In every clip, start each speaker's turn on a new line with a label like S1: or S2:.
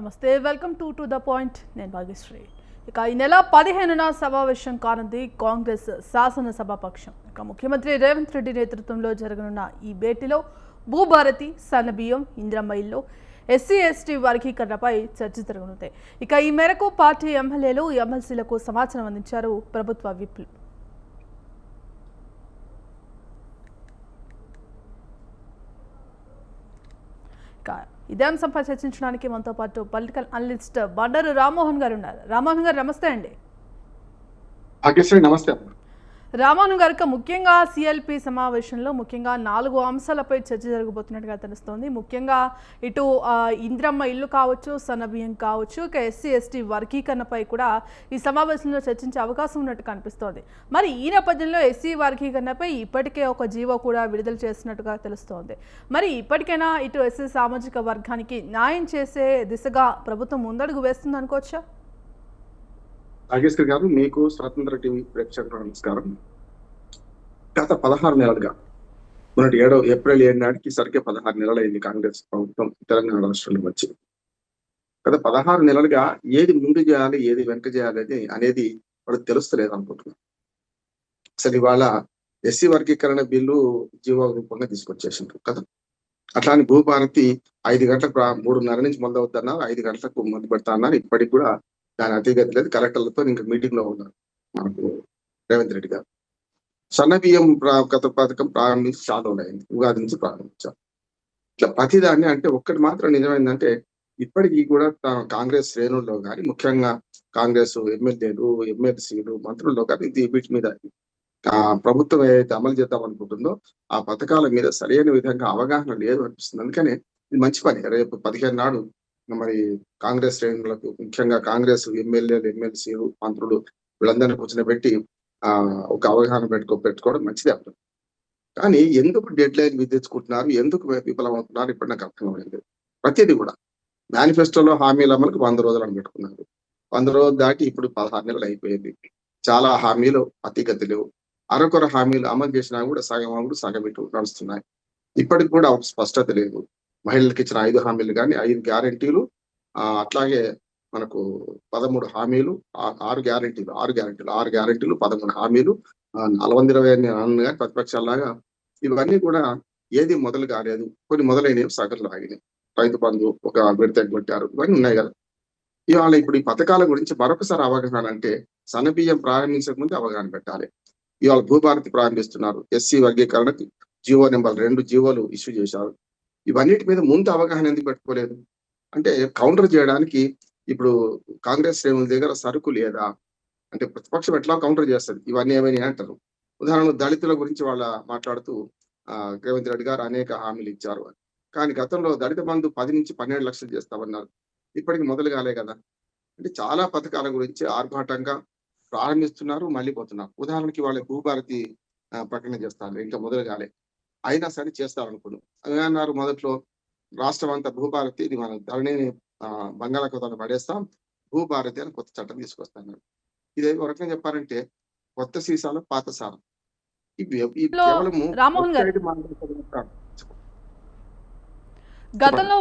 S1: నమస్తే, welcome to the point. నేను భాగ్యశ్రీ. ఇక ఈ నెల 15న సమావేశం కానుంది కాంగ్రెస్ శాసనసభాపక్షం. ఇక ముఖ్యమంత్రి రేవంత్ రెడ్డి నేతృత్వంలో జరగనున్న ఈ భేటీలో భూభారతి, సన్నబియ్యం, ఇందిరమ్మ ఇల్లు, ఎస్సీ ఎస్టీ వర్గీకరణపై చర్చ జరగనుంది. ఇక ఈ మేరకు పార్టీ ఎమ్మెల్యేలు, ఎమ్మెల్సీలకు సమాచారం అందించారు ప్రభుత్వ విప్లు. ఇదే అంశంపై చర్చించడానికి మనతో పాటు పొలిటికల్ అనలిస్ట్ బండారు రామ్మోహన్ గారు ఉన్నారు. రామ్మోహన్ గారు నమస్తే అండి.
S2: నమస్తే
S1: రామ్మోహన్ గారికి ముఖ్యంగా సిఎల్పి సమావేశంలో ముఖ్యంగా 4 అంశాలపై చర్చ జరగబోతున్నట్టుగా తెలుస్తోంది. ముఖ్యంగా ఇటు ఇందిరమ్మ ఇల్లు కావచ్చు, సన్నబియ్యం కావచ్చు, ఇక ఎస్సీ ఎస్టీ వర్గీకరణపై కూడా ఈ సమావేశంలో చర్చించే అవకాశం ఉన్నట్టు కనిపిస్తోంది. మరి ఈ నేపథ్యంలో ఎస్సీ వర్గీకరణపై ఇప్పటికే ఒక జీవో కూడా విడుదల చేసినట్టుగా తెలుస్తోంది. మరి ఇప్పటికైనా ఇటు ఎస్సీ సామాజిక వర్గానికి న్యాయం చేసే దిశగా ప్రభుత్వం ముందడుగు వేస్తుంది అనుకోవచ్చా?
S2: నాగేశ్వర్ గారు, మీకు స్వతంత్ర టీవీ ప్రేక్షకులకు నమస్కారం. గత 16 నెలలుగా మొన్నటి ఏప్రిల్ 7 నాటికి సరిగ్గా 16 నెలలైంది కాంగ్రెస్ ప్రభుత్వం తెలంగాణ రాష్ట్రంలో వచ్చి. గత 16 నెలలుగా ఏది ముందు చేయాలి, ఏది వెనక చేయాలి అనేది వాళ్ళకి తెలుస్తలేదు అనుకుంటున్నాను. అసలు ఇవాళ ఎస్సీ వర్గీకరణ బిల్లు జీవో రూపంగా తీసుకొచ్చేసిండ్రు కదా. అట్లానే భూభారతి 5 గంటలకు 3:30 నుంచి మొదలవుతున్నారు, 5 గంటలకు మొదలు పెడతా అన్నారు. ఇప్పటికి కూడా దాని అతిగతి లేదు. కలెక్టర్లతో ఇంకా మీటింగ్ లో ఉన్నారు మనకు రేవంత్ రెడ్డి గారు. సన్నబియ్యం గత పథకం ప్రారంభించి చాలా అయింది, ఉగాది నుంచి ప్రారంభించారు. ఇట్లా ప్రతిదాన్ని అంటే ఒక్కటి మాత్రం నిజమైందంటే ఇప్పటికీ కూడా కాంగ్రెస్ శ్రేణుల్లో కానీ, ముఖ్యంగా కాంగ్రెస్ ఎమ్మెల్యేలు, ఎమ్మెల్సీలు, మంత్రుల్లో కానీ వీటి మీద ప్రభుత్వం ఏదైతే అమలు చేద్దాం అనుకుంటుందో ఆ పథకాల మీద సరైన విధంగా అవగాహన లేదు అనిపిస్తుంది. అందుకనే ఇది మంచి పని. రేపు 15 నాడు మరి కాంగ్రెస్ శ్రేణులకు, ముఖ్యంగా కాంగ్రెస్ ఎమ్మెల్యేలు, ఎమ్మెల్సీలు, మంత్రులు వీళ్ళందరినీ కూర్చొని ఒక అవగాహన పెట్టుకోవడం మంచిదే అంటారు. కానీ ఎందుకు డెడ్ లైన్ విధించుకుంటున్నారు, ఎందుకు విఫలమవుతున్నారు ఇప్పుడు నాకు అర్థమైంది. ప్రతిదీ కూడా మేనిఫెస్టోలో హామీల అమలుకు 100 రోజులు అని పెట్టుకున్నారు. 100 రోజులు దాటి ఇప్పుడు 16 నెలలు అయిపోయింది. చాలా హామీలు అతిగతి లేవు. అరకొర హామీలు అమలు చేసినా కూడా సగం అమలు సగం ఇటు నడుస్తున్నాయి. ఇప్పటికి కూడా స్పష్టత లేదు. మహిళలకు ఇచ్చిన 5 హామీలు కానీ, 5 గ్యారెంటీలు, అట్లాగే మనకు 13 హామీలు, 6 గ్యారెంటీలు 13 హామీలు, 40-20 కానీ ప్రతిపక్షాలాగా ఇవన్నీ కూడా ఏది మొదలు కాలేదు. కొన్ని మొదలైనవి సగంలో ఆగినాయి. రైతు బంధు ఒక విడత పెట్టారు, ఇవన్నీ ఉన్నాయి కదా. ఇవాళ ఇప్పుడు ఈ పథకాల గురించి మరొకసారి అవగాహన అంటే సన్నబియ్యం ప్రారంభించక ముందు అవగాహన పెట్టాలి. ఇవాళ భూభారతి ప్రారంభిస్తున్నారు. ఎస్సీ వర్గీకరణకు జీవో నెంబర్ 2 జీవోలు ఇష్యూ చేశారు. ఇవన్నిటి మీద ముందు అవగాహన ఎందుకు పెట్టుకోలేదు అంటే కౌంటర్ చేయడానికి ఇప్పుడు కాంగ్రెస్ శ్రేణుల దగ్గర సరుకు లేదా అంటే ప్రతిపక్షం ఎట్లా కౌంటర్ చేస్తుంది, ఇవన్నీ ఏమైనా అంటారు. ఉదాహరణకు దళితుల గురించి వాళ్ళ మాట్లాడుతూ రేవంత్ రెడ్డి గారు అనేక హామీలు ఇచ్చారు అని. కానీ గతంలో దళిత బంధు 10 నుంచి 12 లక్షలు చేస్తామన్నారు. ఇప్పటికి మొదలు కాలే కదా. అంటే చాలా పథకాల గురించి ఆర్భాటంగా ప్రారంభిస్తున్నారు, మళ్ళీ పోతున్నారు. ఉదాహరణకి వాళ్ళ భూభారతి ప్రకటన చేస్తారు, ఇంకా మొదలు కాలే, అయినా సరే చేస్తారనుకున్నాం. అన్నారు మొదట్లో రాష్ట్రం అంతా భూభారతి, ఇది మన ధరణిని బంగాళాఖాతంలో పడేస్తాం, భూభారతి అని కొత్త చట్టం తీసుకొస్తాను. ఇది ఒక రకంగా చెప్పారంటే కొత్త సీసాలు పాత సారం. ఇవి కేవలము
S1: గతంలో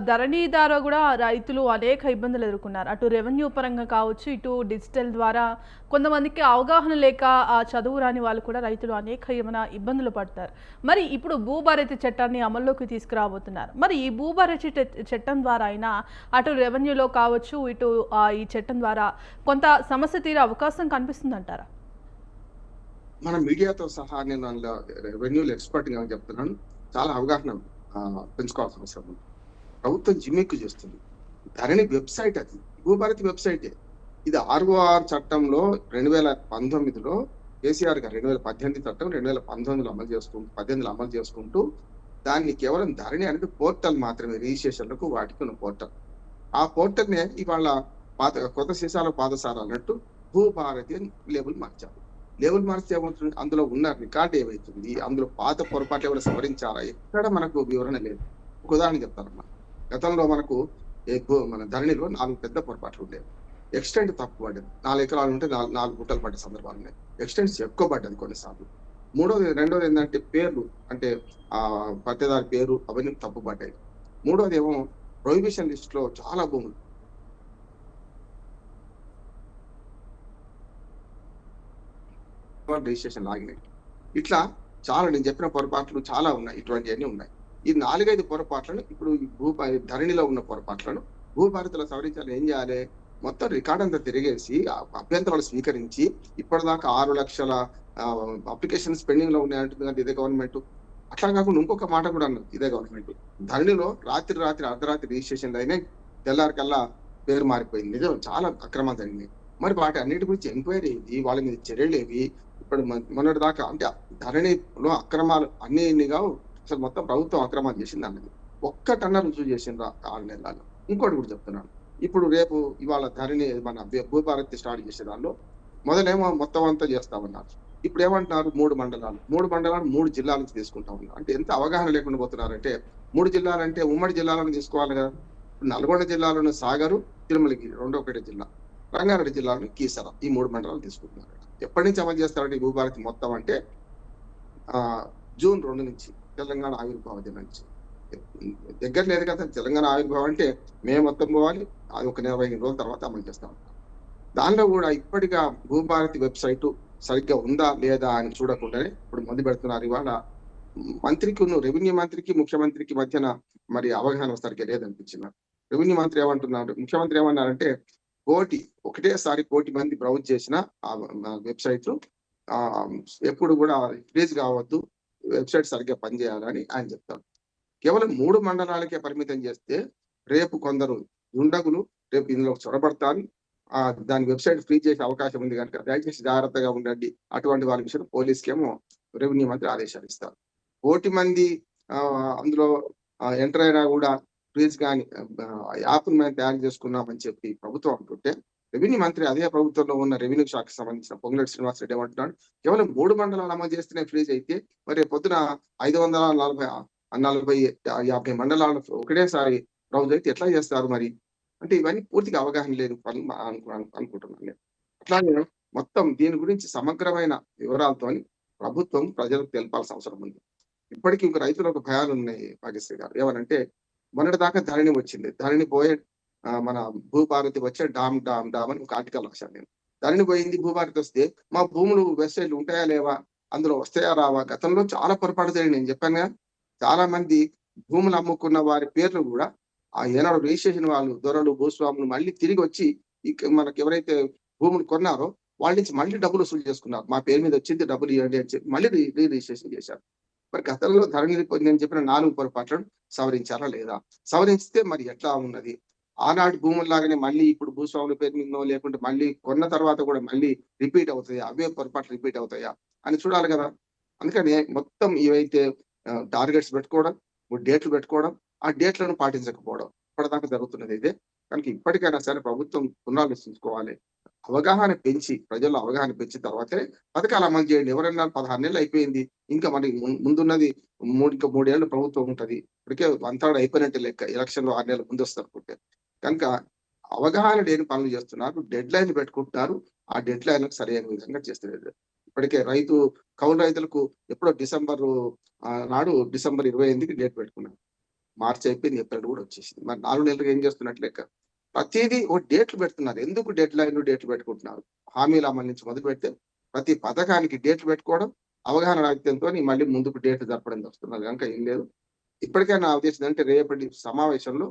S1: ధరణి ద్వారా కూడా రైతులు అనేక ఇబ్బందులు ఎదుర్కొన్నారు. అటు రెవెన్యూ పరంగా కావచ్చు, ఇటు డిజిటల్ ద్వారా కొంతమందికి అవగాహన లేక చదువు రాని వాళ్ళు కూడా రైతులు అనేక ఇబ్బందులు పడతారు. మరి ఇప్పుడు భూభారతి చట్టాన్ని అమల్లోకి తీసుకురాబోతున్నారు. మరి ఈ భూభారతి చట్టం ద్వారా అయినా అటు రెవెన్యూలో కావచ్చు, ఇటు ఈ చట్టం ద్వారా కొంత సమస్య తీరే అవకాశం కనిపిస్తుందంటారా?
S2: మన మీడియాతో సహా నేను అందులో రెవెన్యూలో ఎక్స్పర్ట్ గా చెప్తున్నాను, చాలా అవగాహన పెంచుకోవాల్సిన అవసరం ఉంది. ప్రభుత్వం జిమ్మిక్కు చేస్తుంది. ధరణి వెబ్సైట్, అది భూభారతి వెబ్సైటే. ఇది ROR చట్టంలో 2019లో కేసీఆర్ గారు 2018 చట్టం 2019లో అమలు చేసుకుంటూ దాన్ని కేవలం ధరణి అనేది పోర్టల్ మాత్రమే, రిజిస్ట్రేషన్లకు వాటికి ఉన్న పోర్టల్. ఆ పోర్టల్నే ఇవాళ కొత్త సీసాల పాదసార అన్నట్టు భూభారతి అని లేబుల్ మార్చారు. లేబుల్ మార్చితే ఏమవుతుంది, అందులో ఉన్న రికార్డు ఏమవుతుంది, అందులో పాత పొరపాట్లు ఎవరు సవరించారా, ఎక్కడ మనకు వివరణ లేదు. ఒక ఉదాహరణ చెప్తారమ్మా. గతంలో మనకు మన ధరణిలో 4 పెద్ద పొరపాట్లు ఉండేవి. ఎక్స్టెంట్ తప్పు పడ్డది. 4 ఎకరాలు ఉంటే 4 గుట్టలు పడ్డ సందర్భాలు ఉన్నాయి. ఎక్స్టెంట్స్ ఎక్కువ పడ్డది కొన్నిసార్లు. రెండోది ఏంటంటే పేర్లు, అంటే పట్టేదారి పేరు అవన్నీ తప్పు పడ్డాయి. మూడోది ఏమో ప్రొహిబిషన్ లిస్ట్ లో చాలా భూములు రిజిస్ట్రేషన్ ఆగినాయి. ఇట్లా చాలా నేను చెప్పిన పొరపాట్లు చాలా ఉన్నాయి. ఇటువంటివన్నీ ఉన్నాయి. ఈ 4, 5 పొరపాట్లను ఇప్పుడు ఈ ధరణిలో ఉన్న పొరపాట్లను భూభారతిలో సవరించాలి. ఏం చేయాలి? మొత్తం రికార్డ్ అంతా తిరిగేసి అభ్యంతరాలు స్వీకరించి ఇప్పటిదాకా 6 లక్షల అప్లికేషన్స్ పెండింగ్ లో ఉన్నాయంటుంది కదా ఇదే గవర్నమెంట్. అట్లా కాకుండా ఇంకొక మాట కూడా అన్నది ఇదే గవర్నమెంట్. ధరణిలో రాత్రి అర్ధరాత్రి రిజిస్ట్రేషన్ అయినాయి, తెల్లారికల్లా పేరు మారిపోయింది. నిజం, చాలా అక్రమాలు జరిగినాయి. మరి వాటి అన్నిటి గురించి ఎంక్వైరీ ఏవి, వాళ్ళ మీద చర్యలు ఏవి? ఇప్పుడు మొన్నటి దాకా అంటే ధరణిలో అక్రమాలు అన్నిగా అసలు మొత్తం ప్రభుత్వం అక్రమాలు చేసింది అన్నది ఒక్కటన్నా రుజువు చేసిండ్రా 6 నెలల్లో? ఇంకోటి కూడా చెప్తున్నాను. ఇప్పుడు రేపు ఇవాళ ధరణి మన భూభారతి స్టార్ట్ చేసే దానిలో మొదలేమో మొత్తం అంతా చేస్తామన్నారు. ఇప్పుడు ఏమంటున్నారు? 3 మండలాలు 3 జిల్లాల నుంచి తీసుకుంటా ఉన్నారు. అంటే ఎంత అవగాహన లేకుండా పోతున్నారంటే 3 జిల్లాలంటే ఉమ్మడి జిల్లాలను తీసుకోవాలి కదా. నల్గొండ జిల్లాలోని సాగరు, తిరుమలగిరి రెండో ఒకటే జిల్లా, రంగారెడ్డి జిల్లాలోని కీసర, ఈ 3 మండలాలు తీసుకుంటున్నారు. ఎప్పటి నుంచి అమలు చేస్తారంటే ఈ భూభారతి మొత్తం అంటే జూన్ 2 నుంచి తెలంగాణ ఆవిర్భావ దినం నుంచి. దగ్గర లేదు కదా తెలంగాణ ఆవిర్భావం అంటే మేము మొత్తం పోవాలి, అది ఒక 25 రోజుల తర్వాత అమలు చేస్తాం. దానిలో కూడా ఇప్పటిగా భూభారతి వెబ్సైట్ సరిగ్గా ఉందా లేదా అని చూడకుండానే ఇప్పుడు మొదలు పెడుతున్నారు. ఇవాళ మంత్రికి రెవెన్యూ మంత్రికి ముఖ్యమంత్రికి మధ్యన మరి అవగాహన సరిగ్గా లేదనిపించింది. రెవెన్యూ మంత్రి ఏమంటున్నారు, ముఖ్యమంత్రి ఏమన్నారంటే ఒకటేసారి 1,000,000 మంది బ్రౌజ్ చేసిన వెబ్సైట్ ఎప్పుడు కూడా ఫ్రీజ్ కావద్దు, వెబ్సైట్ సరిగ్గా పనిచేయాలని ఆయన చెప్తారు. కేవలం 3 మండలాలకే పరిమితం చేస్తే రేపు కొందరు దుండగులు రేపు ఇందులో చొరబడతారు, దాని వెబ్సైట్ ఫ్రీ చేసే అవకాశం ఉంది కనుక దయచేసి జాగ్రత్తగా ఉండండి. అటువంటి వాళ్ళ విషయం పోలీసుకేమో రెవెన్యూ మంత్రి ఆదేశాలు ఇస్తారు. 1,000,000 మంది అందులో ఎంటర్ అయినా కూడా ప్లీజ్ కానీ యాప్ మేము తయారు చేసుకున్నామని చెప్పి ప్రభుత్వం అంటుంటే, రెవెన్యూ మంత్రి అదే ప్రభుత్వంలో ఉన్న రెవెన్యూ శాఖకు సంబంధించిన పొంగులేటి శ్రీనివాసరెడ్డి ఏమంటున్నాడు, కేవలం 3 మండలాలు అమలు చేస్తేనే ఫ్రీజ్ అయితే మరి పొద్దున 540-50 మండలాలు ఒకటేసారి బ్రౌజ్ అయితే ఎట్లా చేస్తారు మరి? అంటే ఇవన్నీ పూర్తిగా అవగాహన లేని పనులు అనుకుంటున్నాను నేను. అట్లాగే మొత్తం దీని గురించి సమగ్రమైన వివరాలతో ప్రభుత్వం ప్రజలకు తెలపాల్సిన అవసరం ఉంది. ఇప్పటికీ ఇంక రైతులకు భయాలు ఉన్నాయి భాగ్యశ్రీ గారు. ఏమనంటే మొన్నటి దాకా ధరణి వచ్చింది, ధరణి పోయే మన భూభారతి వచ్చే డామ్ అని ఒక ఆర్టికల్ రాశాను నేను. ధరణి పోయింది, భూభారతి వస్తే మా భూములు వెబ్సైట్లు ఉంటాయా లేవా, అందులో వస్తాయా రావా? గతంలో చాలా పొరపాటు జరిగింది. నేను చెప్పాను, చాలా మంది భూములు అమ్ముకున్న వారి పేర్లు కూడా ఏనాడు రిజిస్ట్రేషన్ వాళ్ళు దొరలు భూస్వాములు మళ్ళీ తిరిగి వచ్చి మనకి ఎవరైతే భూములు కొన్నారో వాళ్ళ నుంచి మళ్ళీ డబ్బులు వసూలు చేసుకున్నారు. మా పేరు మీద వచ్చింది, డబ్బులు ఇవ్వండి అని చెప్పి మళ్ళీ రిజిస్ట్రేషన్ చేశారు. మరి గతంలో ధరణి నేను చెప్పిన 4 పొరపాట్లను సవరించారా లేదా? సవరిస్తే మరి ఎట్లా ఉన్నది? ఆనాటి భూముల్లాగానే మళ్ళీ ఇప్పుడు భూస్వాముల పేరు మీద లేకుంటే మళ్ళీ కొన్న తర్వాత కూడా మళ్ళీ రిపీట్ అవుతాయా? అవే పొరపాట్లు రిపీట్ అవుతాయా అని చూడాలి కదా. అందుకని మొత్తం ఇవైతే టార్గెట్స్ పెట్టుకోవడం, డేట్లు పెట్టుకోవడం, ఆ డేట్లను పాటించకపోవడం ఇప్పటిదాకా జరుగుతున్నది ఇదే. కనుక ఇప్పటికైనా సరే ప్రభుత్వం పునరాలోచించుకోవాలి. అవగాహన పెంచి ప్రజల్లో అవగాహన పెంచిన తర్వాతే పథకాలు అమలు చేయండి. ఎవరన్నా 16 నెలలు అయిపోయింది, ఇంకా మరి ముందున్నది 3 ఏళ్ళు ప్రభుత్వం ఉంటది. ఇప్పటికే అంతా అయిపోయినట్టు లెక్క. ఎలక్షన్ లో 6 నెలల ముందు వస్తారు అనుకుంటే. కనుక అవగాహన లేని పనులు చేస్తున్నారు, డెడ్ లైన్ పెట్టుకుంటున్నారు. ఆ డెడ్ లైన్ సరైన విధంగా చేస్తలేదు. ఇప్పటికే కౌలు రైతులకు ఎప్పుడో డిసెంబర్ 28కి డేట్ పెట్టుకున్నారు. మార్చి అయిపోయింది, ఏప్రిల్ కూడా వచ్చేసింది. మరి 4 నెలలకు ఏం చేస్తున్నట్లు లెక్క. ప్రతిదీ డేట్లు పెడుతున్నారు. ఎందుకు డేట్లు పెట్టుకుంటున్నారు? హామీల అమలు నుంచి మొదలు పెడితే ప్రతి పథకానికి డేట్లు పెట్టుకోవడం, అవగాహన రాహిత్యంతో మళ్ళీ ముందుకు డేట్లు జరపడం వస్తున్నారు కనుక ఏం లేదు. ఇప్పటికైనా నా ఉద్దేశం అంటే రేపటి సమావేశంలో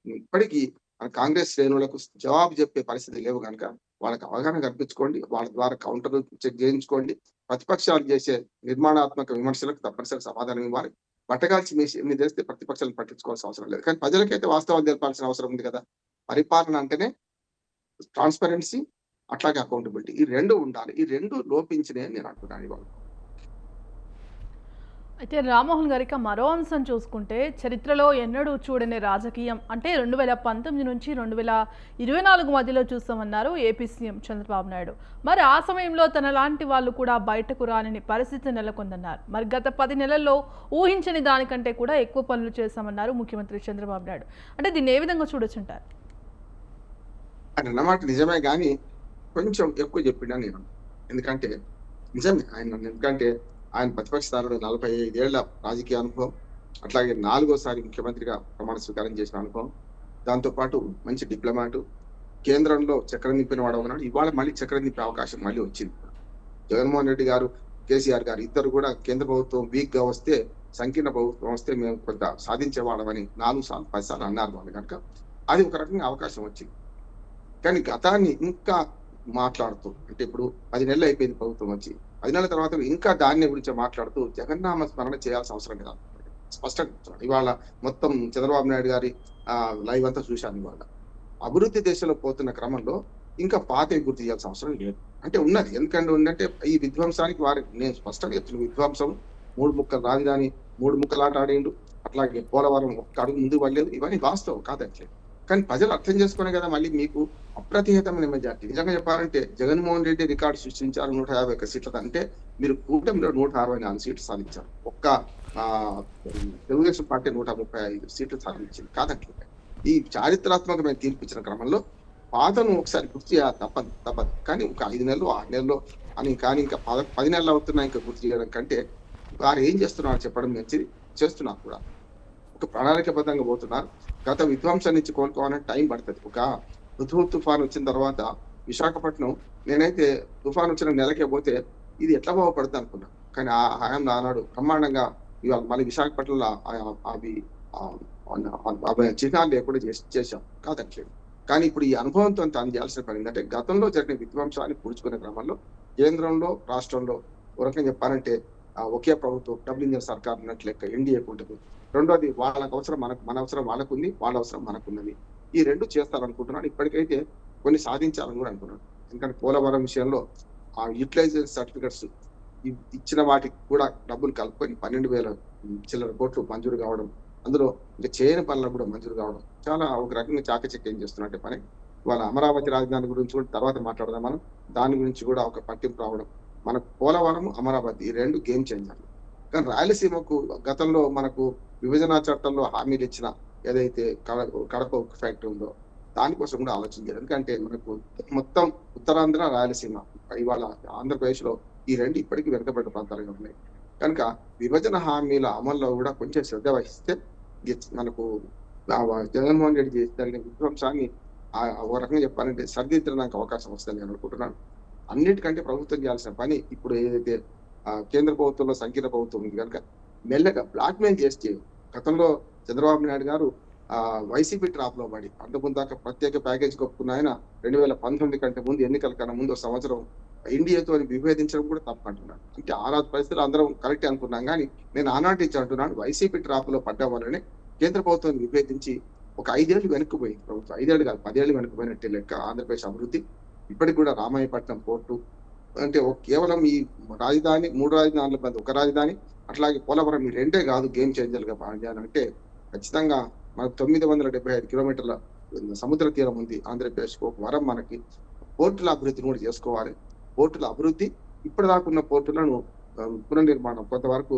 S2: ఇప్పటికీ కాంగ్రెస్ శ్రేణులకు జవాబు చెప్పే పరిస్థితి లేవు కనుక వాళ్ళకి అవగాహన కల్పించుకోండి. వాళ్ళ ద్వారా కౌంటర్ చెక్ చేయించుకోండి. ప్రతిపక్షాలు చేసే నిర్మాణాత్మక విమర్శలకు తప్పనిసరి సమాధానం ఇవ్వాలి. బట్టగాల్చి మీరు చేస్తే ప్రతిపక్షాలను పట్టించుకోవాల్సిన అవసరం లేదు. కానీ ప్రజలకైతే వాస్తవాలు తెలపాల్సిన అవసరం ఉంది కదా. పరిపాలన అంటేనే ట్రాన్స్పరెన్సీ, అట్లాగే అకౌంటబిలిటీ, ఈ 2 ఉండాలి. ఈ 2 లోపించినాయి నేను అంటున్నాను ఇవాళ.
S1: అయితే రామ్మోహన్ గారికి మరో అంశం చూసుకుంటే చరిత్రలో ఎన్నడూ చూడని రాజకీయం అంటే 2019 నుంచి 2024 మధ్యలో చూస్తామన్నారు ఏపీ సీఎం చంద్రబాబు నాయుడు. మరి ఆ సమయంలో తన లాంటి వాళ్ళు కూడా బయటకు రాని పరిస్థితి నెలకొందన్నారు. మరి గత 10 నెలల్లో ఊహించని దానికంటే కూడా ఎక్కువ పనులు చేశామన్నారు ముఖ్యమంత్రి చంద్రబాబు నాయుడు. అంటే దీన్ని ఏ విధంగా చూడొచ్చుంటారు?
S2: ఆయన అన్నమాట నిజమే, కానీ కొంచెం ఎక్కువ చెప్పిండా నేను. ఎందుకంటే నిజమే ఎందుకంటే ఆయన ప్రతిపక్ష స్థానంలో 45 ఏళ్ల రాజకీయ అనుభవం, అట్లాగే 4వ సారి ముఖ్యమంత్రిగా ప్రమాణ స్వీకారం చేసిన అనుభవం, దాంతోపాటు మంచి డిప్లొమాటు, కేంద్రంలో చక్రం తిప్పిన వాడు ఉన్నాడు. ఇవాళ మళ్ళీ చక్రం తిప్పే అవకాశం మళ్ళీ వచ్చింది. జగన్మోహన్ రెడ్డి గారు, కేసీఆర్ గారు ఇద్దరు కూడా కేంద్ర ప్రభుత్వం వీక్ గా వస్తే, సంకీర్ణ ప్రభుత్వం వస్తే మేము కొంత సాధించేవాళ్ళమని 4 సార్లు 10 సార్లు అన్నారు వాళ్ళు కనుక అది ఒక రకంగా అవకాశం వచ్చింది. కానీ గతాన్ని ఇంకా మాట్లాడుతూ అంటే ఇప్పుడు 10 నెలలు అయిపోయింది ప్రభుత్వం వచ్చి. 10 నెలల తర్వాత ఇంకా దాన్ని గురించి మాట్లాడుతూ జగన్నామ స్మరణ చేయాల్సిన అవసరం కదా స్పష్టంగా చెప్తున్నాడు. ఇవాళ మొత్తం చంద్రబాబు నాయుడు గారి లైవ్ అంతా చూశాను. ఇవాళ అభివృద్ధి దిశలో పోతున్న క్రమంలో ఇంకా పాతవి గుర్తు చేయాల్సిన అవసరం లేదు. అంటే ఉన్నది ఎందుకంటే ఉందంటే ఈ విధ్వంసానికి నేను స్పష్టంగా చెప్తున్న విధ్వంసం 3 ముక్కల రాజధాని 3 ముక్కలాట ఆడిండు. అట్లాగే పోలవరం ఒక్క అడుగు ముందుకు పడలేదు. ఇవన్నీ వాస్తవం కాదట్లేదు. కానీ ప్రజలు అర్థం చేసుకునే కదా మళ్ళీ మీకు అప్రతిహతమైన మెజార్టీ. నిజంగా చెప్పాలంటే జగన్మోహన్ రెడ్డి రికార్డు సృష్టించారు 151 సీట్లతో. అంటే మీరు కూటమిలో 164 సీట్లు సాధించారు. ఒక్క తెలుగుదేశం పార్టీ 135 సీట్లు సాధించింది కాదట్లేదు. ఈ చారిత్రాత్మకమైన తీర్పిచ్చిన క్రమంలో పాతను ఒకసారి గుర్తు చేయాలి తప్పదు. కానీ ఒక 5 నెలలు 6 నెలలు అని కానీ ఇంకా 10 నెలలు అవుతున్నాయి ఇంకా గుర్తు చేయడం కంటే వారు ఏం చేస్తున్నారు చెప్పడం మంచిది. చేస్తున్నారు కూడా ఒక ప్రణాళికబద్ధంగా పోతున్నారు. గత విధ్వంసం నుంచి కోలుకోవాలంటే టైం పడుతుంది. ఒక హుద్హుద్ తుఫాన్ వచ్చిన తర్వాత విశాఖపట్నం నేనైతే తుఫాన్ వచ్చిన నెలకే పోతే ఇది ఎట్లా బాగుపడుతుంది అనుకున్నా. కానీ ఆ హయాంలో ఆనాడు బ్రహ్మాండంగా ఇవాళ మళ్ళీ విశాఖపట్నంలో అవి చిహ్నాలు లేకుండా చేశాం కాదట్లేదు. కానీ ఇప్పుడు ఈ అనుభవంతో తాను చేయాల్సిన పని ఏంటంటే గతంలో జరిగిన విధ్వంసాన్ని పూడ్చుకునే క్రమంలో కేంద్రంలో రాష్ట్రంలో ఒక రకంగా చెప్పాలంటే ఒకే ప్రభుత్వం డబుల్ ఇంజన్ సర్కార్ ఉన్నట్లు లెక్క ఎన్డీఏకి ఉంటుంది. రెండోది వాళ్ళకి అవసరం మన అవసరం వాళ్ళకుంది, వాళ్ళ అవసరం మనకున్నది. ఈ 2 చేస్తారనుకుంటున్నాను. ఇప్పటికైతే కొన్ని సాధించాలని కూడా అనుకున్నాను. ఎందుకంటే పోలవరం విషయంలో ఆ యూటిలైజేషన్ సర్టిఫికెట్స్ ఇచ్చిన వాటికి కూడా డబ్బులు కలుపుకొని 12,000 చిల్లర కోట్లు మంజూరు కావడం, అందులో ఇంకా చేయని పనులకు కూడా మంజూరు కావడం చాలా ఒక రకంగా చాకచక్యం చేస్తున్నట్టే పని. వాళ్ళ అమరావతి రాజధాని గురించి కూడా తర్వాత మాట్లాడదాం మనం. దాని గురించి కూడా ఒక పట్టింపు రావడం, మనకు పోలవరం అమరావతి ఈ 2 గేమ్ చేంజర్లు. కానీ రాయలసీమకు గతంలో మనకు విభజన చట్టంలో హామీలు ఇచ్చిన ఏదైతే కడప ఫ్యాక్టరీ ఉందో దానికోసం కూడా ఆలోచించారు. ఎందుకంటే మనకు మొత్తం ఉత్తరాంధ్ర రాయలసీమ ఇవాళ ఆంధ్రప్రదేశ్ లో ఈ 2 ఇప్పటికీ వెనుకబడ్డ ప్రాంతాలుగా ఉన్నాయి. కనుక విభజన హామీల అమల్లో కూడా కొంచెం శ్రద్ధ వహిస్తే మనకు జగన్మోహన్ రెడ్డి జరిగిన విధ్వంసాన్ని ఒక రకంగా చెప్పాలంటే సరిదిద్దడానికి అవకాశం వస్తుందని నేను అనుకుంటున్నాను. అన్నిటికంటే ప్రభుత్వం చేయాల్సిన పని ఇప్పుడు ఏదైతే కేంద్ర ప్రభుత్వంలో సంకీర్ణ ప్రభుత్వం ఉంది కనుక మెల్లగా బ్లాక్ మెయిల్ చేస్తే గతంలో చంద్రబాబు నాయుడు గారు వైసీపీ ట్రాప్ లో పడి అంతకుముందు దాకా ప్రత్యేక ప్యాకేజ్ కొప్పుకున్న ఆయన 2019 కంటే ముందు ఎన్నికల కన్నా ముందు సంవత్సరం ఇండియాతో విభేదించడం కూడా తప్పంటున్నాను. అంటే ఆనాటి పరిస్థితులు అందరం కరెక్ట్ అనుకున్నాం. కానీ నేను ఆనాటి నుంచి అంటున్నాను వైసీపీ ట్రాప్ లో పడ్డ వల్లనే కేంద్ర ప్రభుత్వం విభేదించి ఒక 5 ఏళ్ళు వెనక్కిపోయింది ప్రభుత్వం. 5 ఏళ్ళు కాదు 10 ఏళ్ళు వెనక్కిపోయినట్టే లెక్క ఆంధ్రప్రదేశ్ అభివృద్ధి. ఇప్పటికి కూడా రామాయపట్నం పోర్టు అంటే కేవలం ఈ రాజధాని 3 రాజధానుల మధ్య ఒక రాజధాని అట్లాగే పోలవరం ఈ 2 కాదు గేమ్ చేంజర్ గా పనిచేయాలంటే ఖచ్చితంగా మనకు 975 కిలోమీటర్ల సముద్ర తీరం ఉంది ఆంధ్రప్రదేశ్. ఒక వరం మనకి పోర్టుల అభివృద్ధిని కూడా చేసుకోవాలి. పోర్టుల అభివృద్ధి ఇప్పటిదాకా ఉన్న పోర్టులను పునర్నిర్మాణం కొంతవరకు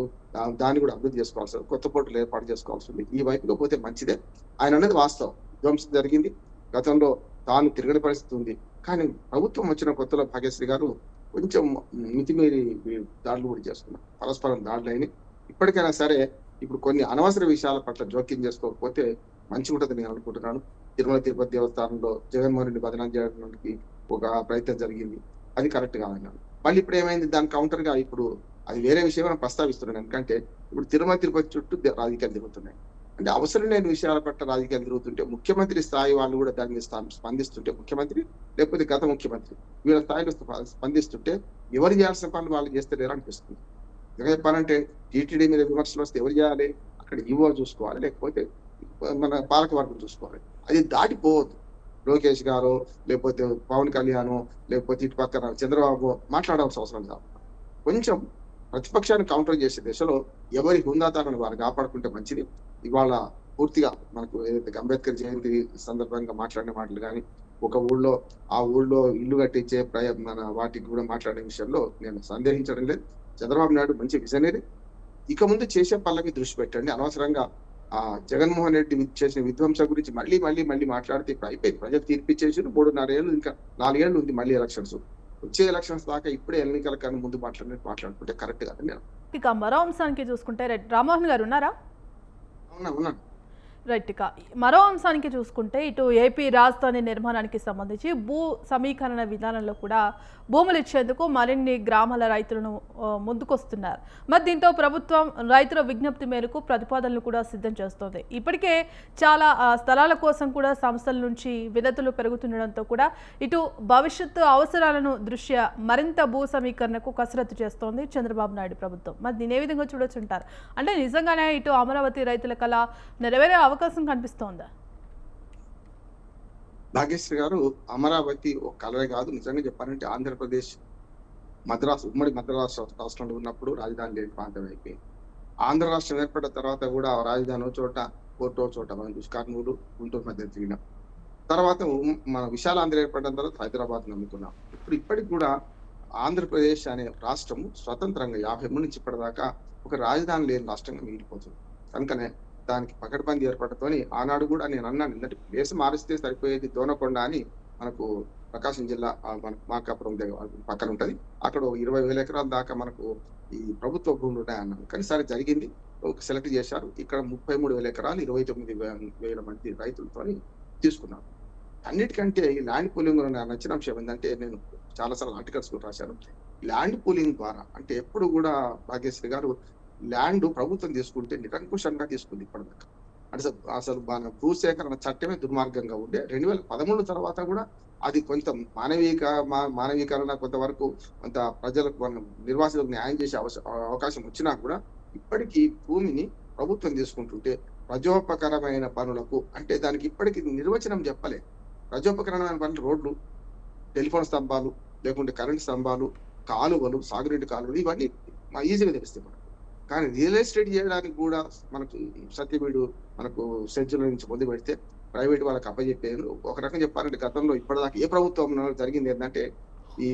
S2: దాన్ని కూడా అభివృద్ధి చేసుకోవాల్సి, కొత్త పోర్టులు ఏర్పాటు చేసుకోవాల్సి ఉంది. ఈ వైపుగా పోతే మంచిదే. ఆయన అనేది వాస్తవం. విధ్వంసం జరిగింది గతంలో, తాను తిరగని పరిస్థితి ఉంది. కానీ ప్రభుత్వం వచ్చిన కొత్తలో భాగ్యశ్రీ గారు కొంచెం మితిమీరి దాడులు కూడా చేస్తున్నారు. పరస్పరం దాడులు అయినాయి. ఇప్పటికైనా సరే ఇప్పుడు కొన్ని అనవసర విషయాల పట్ల జోక్యం చేసుకోకపోతే మంచిగా ఉంటుందని నేను అనుకుంటున్నాను. తిరుమల తిరుపతి దేవస్థానంలో జగన్మోహన్ రెడ్డి బదనాం చేయడానికి ఒక ప్రయత్నం జరిగింది. అది కరెక్ట్ కాదన్నాను. మళ్ళీ ఇప్పుడు ఏమైంది దాని కౌంటర్ గా ఇప్పుడు అది వేరే విషయం ప్రస్తావిస్తున్నాను. ఎందుకంటే ఇప్పుడు తిరుమల తిరుపతి చుట్టూ రాజకీయాలు తిరుగుతున్నాయి. అంటే అవసరం లేని విషయాల పట్ల రాజకీయాలు తిరుగుతుంటే ముఖ్యమంత్రి స్థాయి వాళ్ళు కూడా దాని మీద స్పందిస్తుంటే ముఖ్యమంత్రి లేకపోతే గత ముఖ్యమంత్రి వీళ్ళ స్థాయిలో స్పందిస్తుంటే ఎవరు చేయాల్సిన పనులు వాళ్ళు చేస్తే లేరు అనిపిస్తుంది. ఎలా చెప్పాలంటే టీటీడీ మీద విమర్శలు వస్తే ఎవరు చేయాలి? అక్కడ ఈవో చూసుకోవాలి, లేకపోతే మన పాలక వర్గం చూసుకోవాలి. అది దాటిపోవద్దు. లోకేష్ గారు లేకపోతే పవన్ కళ్యాణ్ లేకపోతే ఇటు పక్కన చంద్రబాబు మాట్లాడాల్సిన అవసరం కాదు. కొంచెం ప్రతిపక్షాన్ని కౌంటర్ చేసే దిశలో ఎవరి హుందాతనాన్ని వారు కాపాడుకుంటే మంచిది. ఇవాళ పూర్తిగా మనకు ఏదైతే అంబేద్కర్ జయంతి సందర్భంగా మాట్లాడిన మాటలు కానీ ఒక ఊళ్ళో ఆ ఊళ్ళో ఇల్లు కట్టించే మన వాటికి కూడా మాట్లాడే విషయంలో నేను సందేహించడం లేదు. చంద్రబాబు నాయుడు మంచి విజనరీ. ఇక ముందు చేసే పనులకి దృష్టి పెట్టండి. అనవసరంగా జగన్మోహన్ రెడ్డి చేసిన విధ్వంసం గురించి మళ్ళీ మాట్లాడితే ఇప్పుడు అయిపోయింది. ప్రజలు తీర్పిచ్చేసి 3.5 ఏళ్ళు ఇంకా 4 ఏళ్ళు ఉంది మళ్ళీ ఎలక్షన్స్. వచ్చే ఎలక్షన్స్ దాకా ఇప్పుడే ఎన్నికల కన్నా ముందు మాట్లాడుకుంటే కరెక్ట్ కాదని నేను.
S1: ఇక మరో అంశానికి చూసుకుంటే రామ్మోహన్ గారు ఉన్నారా?
S2: ఉన్నాను.
S1: రైట్. ఇక మరో అంశానికి చూసుకుంటే ఇటు ఏపీ రాజధాని నిర్మాణానికి సంబంధించి భూ సమీకరణ విధానంలో కూడా భూములు ఇచ్చేందుకు మరిన్ని గ్రామాల రైతులను ముందుకొస్తున్నారు. మరి దీంతో ప్రభుత్వం రైతుల విజ్ఞప్తి మేరకు ప్రతిపాదనలు కూడా సిద్ధం చేస్తోంది. ఇప్పటికే చాలా స్థలాల కోసం కూడా సంస్థల నుంచి వినతులు పెరుగుతుండడంతో కూడా ఇటు భవిష్యత్తు అవసరాలను దృష్ట్యా మరింత భూ సమీకరణకు కసరత్తు చేస్తోంది చంద్రబాబు నాయుడు ప్రభుత్వం. మరి దీని ఏ విధంగా చూడొచ్చుంటారు? అంటే నిజంగానే ఇటు అమరావతి రైతుల కళ నెరవేరే అవకాశం కనిపిస్తోందా?
S2: నాగేశ్వరి గారు, అమరావతి ఒక కలరే కాదు, నిజంగా చెప్పాలంటే ఆంధ్రప్రదేశ్ ఉమ్మడి మద్రాసు రాష్ట్రంలో ఉన్నప్పుడు రాజధాని లేని ప్రాంతం అయిపోయింది. ఆంధ్ర రాష్ట్రం ఏర్పడిన తర్వాత కూడా రాజధాని ఓ చోట, కోర్టు ఓ చోట, మనం చూసి కర్నూలు, గుంటూరు మధ్య తిరిగినాం. తర్వాత మన విశాలాంధ్ర ఏర్పడిన తర్వాత హైదరాబాద్ నమ్ముకున్నాం. ఇప్పటికి కూడా ఆంధ్రప్రదేశ్ అనే రాష్ట్రము స్వతంత్రంగా 53 నుంచి ఇప్పటిదాకా ఒక రాజధాని లేని రాష్ట్రంగా మిగిలిపోతుంది. కనుకనే దానికి పకడ్బందీ ఏర్పడతోని ఆనాడు కూడా నేను అన్నాను, ఎందుకంటే ప్లేస్ మారిస్తే సరిపోయేది దోనకొండ అని మనకు ప్రకాశం జిల్లా మన మార్కాపురం దగ్గర పక్కన ఉంటది. అక్కడ 20,000 ఎకరాల దాకా మనకు ఈ ప్రభుత్వ భూములు ఉన్నాయన్నాను. కానీ సరే జరిగింది, సెలెక్ట్ చేశారు. ఇక్కడ 33,000 ఎకరాలు 29,000 మంది రైతులతో తీసుకున్నారు. అన్నిటికంటే ఈ ల్యాండ్ పూలింగ్ నచ్చిన అంశం ఏంటంటే, నేను చాలాసార్లు ఆర్టికల్స్ కూడా రాశాను. ల్యాండ్ పూలింగ్ ద్వారా అంటే ఎప్పుడు కూడా భాగ్యశ్రీ గారు ల్యాండ్ ప్రభుత్వం తీసుకుంటే నిరంకుశంగా తీసుకుంది ఇప్పటిదాకా. అంటే అసలు మన భూసేకరణ చట్టమే దుర్మార్గంగా ఉండే. 2013 తర్వాత కూడా అది కొంత మానవీకరణ కొంతవరకు కొంత ప్రజలకు మనం నిర్వాసితులకు న్యాయం చేసే అవకాశం వచ్చినా కూడా ఇప్పటికీ భూమిని ప్రభుత్వం తీసుకుంటుంటే ప్రజోపకరమైన పనులకు, అంటే దానికి ఇప్పటికీ నిర్వచనం చెప్పలే. ప్రజోపకరమైన పనులు రోడ్లు, టెలిఫోన్ స్తంభాలు, లేకుంటే కరెంట్ స్తంభాలు, కాలువలు, సాగునీటి కాలువలు, ఇవన్నీ ఈజీగా తెలుస్తాయి మనకు. కానీ రియల్ ఎస్టేట్ చేయడానికి కూడా మనకు సత్యవీడు మనకు సెంచుల నుంచి పొంది పెడితే ప్రైవేట్ వాళ్ళకి అప్పచెప్పేది. ఒక రకం చెప్పాలంటే గతంలో ఇప్పటిదాకా ఏ ప్రభుత్వం జరిగింది ఏంటంటే ఈ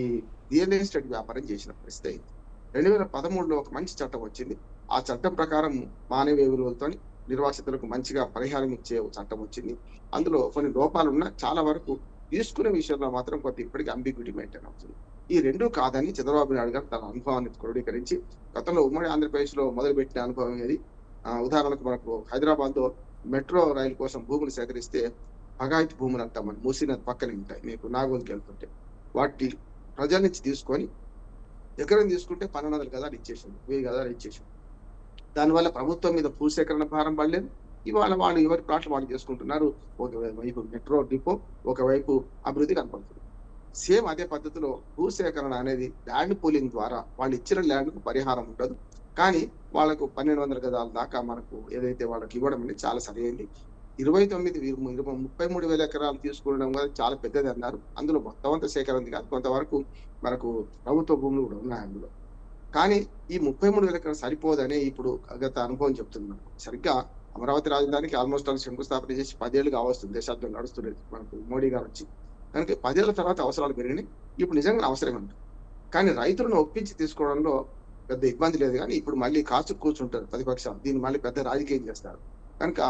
S2: రియల్ ఎస్టేట్ వ్యాపారం చేసిన పరిస్థితి అయింది. 2013లో ఒక మంచి చట్టం వచ్చింది. ఆ చట్టం ప్రకారం మానవీయ విలువలతో నిర్వాసితులకు మంచిగా పరిహారం ఇచ్చే చట్టం వచ్చింది. అందులో కొన్ని లోపాలున్నా చాలా వరకు తీసుకునే విషయంలో మాత్రం కొంత ఇప్పటికీ అంబిగ్యూటీ మెయింటైన్ అవుతుంది. ఈ రెండు కాదని చంద్రబాబు నాయుడు గారు తన అనుభవాన్ని క్రోడీకరించి గతంలో ఉమ్మడి ఆంధ్రప్రదేశ్ లో మొదలుపెట్టిన అనుభవం ఏది, ఉదాహరణకు మనకు హైదరాబాద్ లో మెట్రో రైలు కోసం భూములు సేకరిస్తే బగాయతీ భూములు అంతా మన మూసీ నది పక్కనే ఉంటాయి, మీకు నాగోల్కి వెళ్తుంటే వాటి ప్రజల నుంచి తీసుకొని ఎకరం తీసుకుంటే 1200 గదాలు ఇచ్చేసింది, 1000 గదాలు ఇచ్చేసింది. దానివల్ల ప్రభుత్వం మీద భూసేకరణ భారం పడలేదు. ఇవాళ వాళ్ళు ఎవరి ప్లాట్లు వాళ్ళు చేసుకుంటున్నారు. ఒకవైపు మెట్రో డిపో, ఒకవైపు అభివృద్ధి కనపడుతుంది. సేమ్ అదే పద్ధతిలో భూసేకరణ అనేది ల్యాండ్ పూలింగ్ ద్వారా వాళ్ళు ఇచ్చిన ల్యాండ్కు పరిహారం ఉండదు, కానీ వాళ్ళకు 1200 గదాల దాకా మనకు ఏదైతే వాళ్ళకి ఇవ్వడం అనేది చాలా సరైనది. 33,000 ఎకరాలు తీసుకోవడం కూడా చాలా పెద్దది అన్నారు. అందులో మొత్తం అంతా సేకరణ కాదు, కొంతవరకు మనకు ప్రభుత్వ భూములు కూడా ఉన్నాయి అందులో. కానీ ఈ 33,000 ఎకరాలు సరిపోదనే ఇప్పుడు గత అనుభవం చెప్తున్నాం. సరిగ్గా అమరావతి రాజధానికి ఆల్మోస్ట్ శంకుస్థాపన చేసి 10 ఏళ్ళు కావస్తుంది, దేశాబ్దం నడుస్తున్నది మనకు మోడీ గారు వచ్చి. కనుక 10 ఏళ్ల తర్వాత అవసరాలు పెరిగినాయి. ఇప్పుడు నిజంగా అవసరం ఉంది. కానీ రైతులను ఒప్పించి తీసుకోవడంలో పెద్ద ఇబ్బంది లేదు. కానీ ఇప్పుడు మళ్ళీ కాచు కూర్చుంటారు ప్రతిపక్షాలు, దీన్ని మళ్ళీ పెద్ద రాజకీయం చేస్తారు. కనుక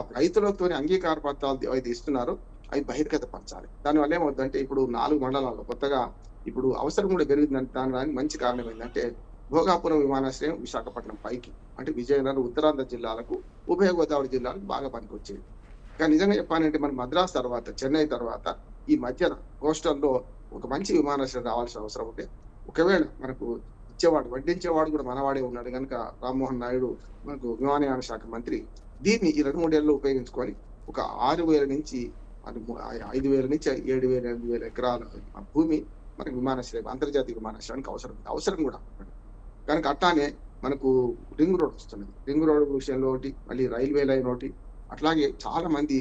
S2: అంగీకార పత్రాలు అయితే ఇస్తున్నారో అవి బహిర్గత పరచాలి. దానివల్ల ఏమవుతుందంటే ఇప్పుడు 4 మండలాల్లో కొత్తగా ఇప్పుడు అవసరం కూడా పెరుగుతుందంటే దానికి మంచి కారణం ఏంటంటే భోగాపురం విమానాశ్రయం విశాఖపట్నం పైకి, అంటే విజయనగరం ఉత్తరాంధ్ర జిల్లాలకు, ఉభయ గోదావరి జిల్లాలకు బాగా పనికొచ్చేది. కానీ నిజంగా చెప్పాలంటే మన మద్రాసు తర్వాత, చెన్నై తర్వాత ఈ మధ్యన కోస్టల్లో ఒక మంచి విమానాశ్రయం రావాల్సిన అవసరం ఉంటే, ఒకవేళ మనకు ఇచ్చేవాడు వడ్డించేవాడు కూడా మనవాడే ఉన్నాడు కనుక రామ్మోహన్ నాయుడు మనకు విమానయాన శాఖ మంత్రి దీన్ని ఈ 2-3 ఏళ్ళలో ఉపయోగించుకొని ఒక 6,000 నుంచి 5,000 నుంచి 7,000, 8,000 ఎకరాల భూమి మనకు విమానాశ్రయం, అంతర్జాతీయ విమానాశ్రయానికి అవసరం కూడా. కనుక అట్లానే మనకు రింగ్ రోడ్ వస్తున్నది. రింగ్ రోడ్ విషయంలో ఒకటి, మళ్ళీ రైల్వే లైన్ ఒకటి, అట్లాగే చాలా మంది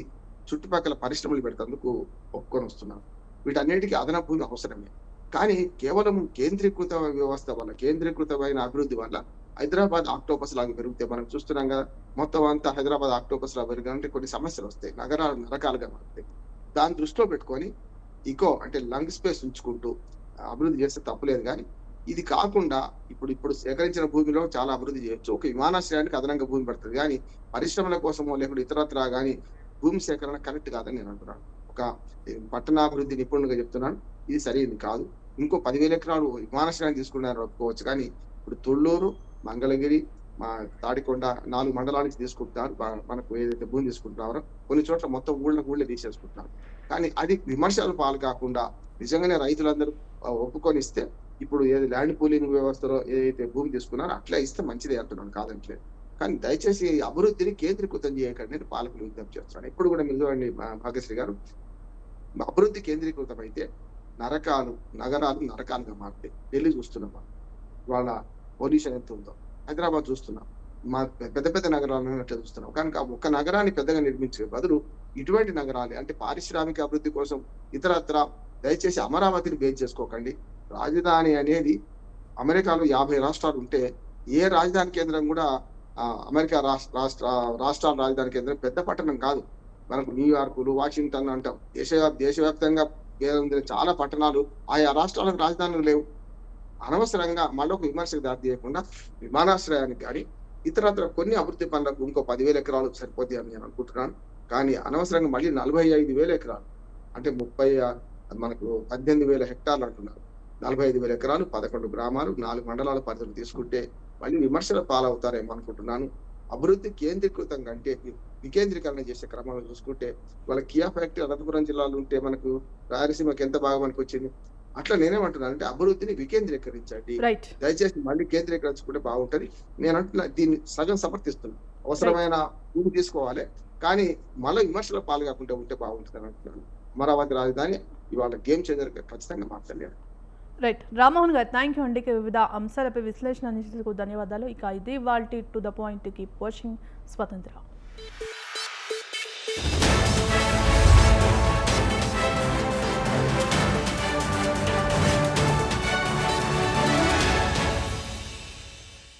S2: చుట్టుపక్కల పరిశ్రమలు పెడతందుకు ఒప్పుకొని వస్తున్నారు. వీటన్నిటికీ అదనపు భూమి అవసరమే. కానీ కేవలం కేంద్రీకృత వ్యవస్థ వల్ల, కేంద్రీకృతమైన అభివృద్ధి వల్ల హైదరాబాద్ ఆక్టోపస్ లాగా పెరిగితే మనం చూస్తున్నాం కదా, మొత్తం అంతా హైదరాబాద్ ఆక్టోపస్ లాగా పెరిగాలంటే కొన్ని సమస్యలు వస్తాయి, నగరాలు నరకాలుగా మారుతాయి. దాన్ని దృష్టిలో పెట్టుకొని అంటే లంగ్ స్పేస్ ఉంచుకుంటూ అభివృద్ధి చేస్తే తప్పులేదు. కానీ ఇది కాకుండా ఇప్పుడు సేకరించిన భూమిలో చాలా అభివృద్ధి చేయొచ్చు. ఒక విమానాశ్రయానికి అదనంగా భూమి పడుతుంది, కానీ పరిశ్రమల కోసమో లేకుంటే ఇతరత్రా కానీ భూమి సేకరణ కరెక్ట్ కాదని నేను అంటున్నాను. ఒక పట్టణాభివృద్ధి నిపుణులుగా చెప్తున్నాను, ఇది సరైనది కాదు. ఇంకో 10,000 ఎకరాలు విమానాశ్రయాన్ని తీసుకున్నారని ఒప్పుకోవచ్చు, కానీ ఇప్పుడు తొళ్ళూరు, మంగళగిరి, మా తాడికొండ 4 మండలానికి తీసుకుంటున్నారు. మనకు ఏదైతే భూమి తీసుకుంటున్నారో కొన్ని చోట్ల మొత్తం ఊళ్ళే తీసేసుకుంటున్నారు. కానీ అది విమర్శల పాలు కాకుండా నిజంగానే రైతులందరూ ఒప్పుకొని ఇస్తే ఇప్పుడు ఏది ల్యాండ్ పూలింగ్ వ్యవస్థలో ఏదైతే భూమి తీసుకున్నారో అట్లా ఇస్తే మంచిదే అంటున్నాను, కాదంటలేదు. కానీ దయచేసి అభివృద్ధిని కేంద్రీకృతం చేయకండి నేను పాలకులు విజ్ఞప్తి చేస్తున్నాను. ఇప్పుడు కూడా మీరు చూడండి భాగ్యశ్రీ గారు, అభివృద్ధి కేంద్రీకృతం అయితే నగరాలు నరకాలుగా మారుతాయి. ఢిల్లీ చూస్తున్నాం మనం, వాళ్ళ పొల్యూషన్ ఎంత ఉందో. హైదరాబాద్ చూస్తున్నాం, మా పెద్ద నగరాలను అట్లా చూస్తున్నాం. కనుక ఒక్క నగరాన్ని పెద్దగా నిర్మించే బదులు ఇటువంటి నగరాలు అంటే పారిశ్రామిక అభివృద్ధి కోసం ఇతరత్ర దయచేసి అమరావతిని బేస్ చేసుకోకండి. రాజధాని అనేది అమెరికాలో 50 రాష్ట్రాలు ఉంటే ఏ రాజధాని కేంద్రం కూడా అమెరికా రాష్ట్రాల రాజధాని కేంద్రం పెద్ద పట్టణం కాదు. మనకు న్యూయార్కులు, వాషింగ్టన్ అంటాం. దేశవ్యాప్తంగా చాలా పట్టణాలు ఆయా రాష్ట్రాలకు రాజధానులు లేవు. అనవసరంగా మళ్ళొక విమర్శకు దారి తీయకుండా విమానాశ్రయానికి కానీ ఇతరత్ర కొన్ని అభివృద్ధి పనులకు ఇంకో 10,000 ఎకరాలు సరిపోతాయి అని నేను అనుకుంటున్నాను. కానీ అనవసరంగా మళ్ళీ 45,000 ఎకరాలు అంటే మనకు 18,000 హెక్టార్లు అంటున్నారు. 45,000 ఎకరాలు, 11 గ్రామాలు, 4 మండలాల పరిధిలో తీసుకుంటే మళ్ళీ విమర్శల పాలవుతారేమో అనుకుంటున్నాను. అభివృద్ధి కేంద్రీకృతంగా అంటే వికేంద్రీకరణ చేసే క్రమంలో చూసుకుంటే వాళ్ళ కియా ఫ్యాక్టరీ అనంతపురం జిల్లాలో ఉంటే మనకు రాయలసీమకి ఎంత బాగా మనకు వచ్చింది. అట్లా నేనేమంటున్నాను అంటే అభివృద్ధిని వికేంద్రీకరించండి.
S1: రైట్.
S2: దయచేసి మళ్ళీ కేంద్రీకరించుకుంటే బాగుంటది. నేను అంటున్నా, దీన్ని సగం సమర్థిస్తున్నాను. అవసరమైన భూమి తీసుకోవాలి, కానీ మళ్ళీ విమర్శల పాలు కాకుండా ఉంటే బాగుంటుంది అని అంటున్నాను. అమరావతి రాజధాని ఇవాళ గేమ్ చేంజర్ ఖచ్చితంగా మాట్లాడారు.
S1: రైట్. రామ్మోహన్ గారు, థ్యాంక్ యూ అండి. వివిధ అంశాలపై విశ్లేషణ అందించేందుకు ధన్యవాదాలు. ఇక ఇది వాల్టి to the point. Keep watching స్వతంత్ర.